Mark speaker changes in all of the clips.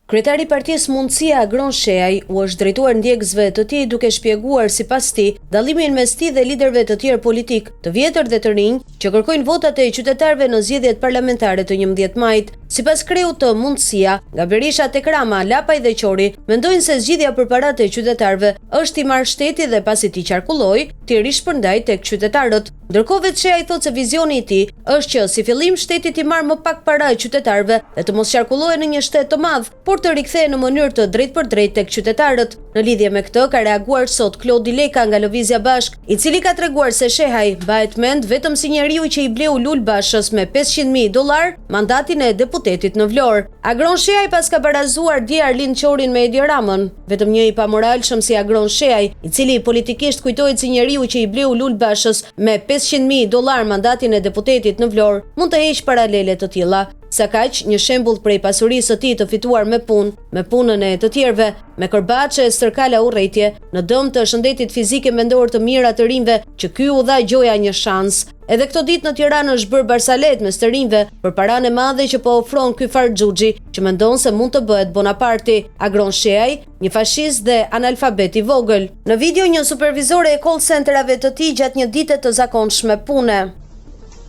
Speaker 1: Kryetari i Partisë Mundësia Agron Sheaj u është drejtuar ndjekësve të tij duke shpjeguar sipas tij dallimin mes tij dhe liderëve të tjerë politik, të vjetër dhe të rinj, që kërkojnë votat e qytetarëve në zgjedhjet parlamentare të 11 majit. Sipas kreut të Mundësia, nga Berisha tek Rama, Lapaj dhe Qori mendojnë se zgjidhja për paratë e qytetarëve është i marrë shteti dhe pasi ti qarkulloi, ti rishpërndaj tek qytetarët. Ndërkohë vetë Sheaj thotë se vizioni i tij është që si fillim shteti t'i marrë më pak para e qytetarëve dhe të mos qarkullohej në një shtet të madh, por të rikthehej në mënyrë të drejtpërdrejtë tek qytetarët. Në lidhje me këtë ka reaguar sot Klodi Leka nga Lëvizja Bashk, i cili ka treguar se Sheaj mbahet mend vetëm si njeriu që i bleu Lul Bashës me $500.000 mandatin e deputetit në Vlorë. Agron Sheaj pas ka barazuar dje Arlind Qorin me Edi Ramën. Vetëm një i pamoralshëm si Agron Sheaj, i cili politikisht kujtohet si njeriu që i bleu Lul Bashës me $500.000 mandatin e deputetit në Vlorë, mund të heqë paralele të tilla. Sa kaq, një shembull prej pasurisë së tij të fituar me punën e të tjerëve, me kërbaçe, stërkala urrëtie, në dëm të shëndetit fizike mendor të mira të rinjve, që ky u dha gjoja një shans. Edhe këto ditë në Tiranë është bërë barsalet mes të rinjve për paranë e madhe që po ofron ky Farxhuxhi, që mendon se mund të bëhet Bonaparti. Agron Sheaj, një fashist dhe analfabet i vogël. Në video një supervizore e call centerave të tij gjatë një dite të zakonshme pune.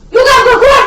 Speaker 2: Ju kam kërkuar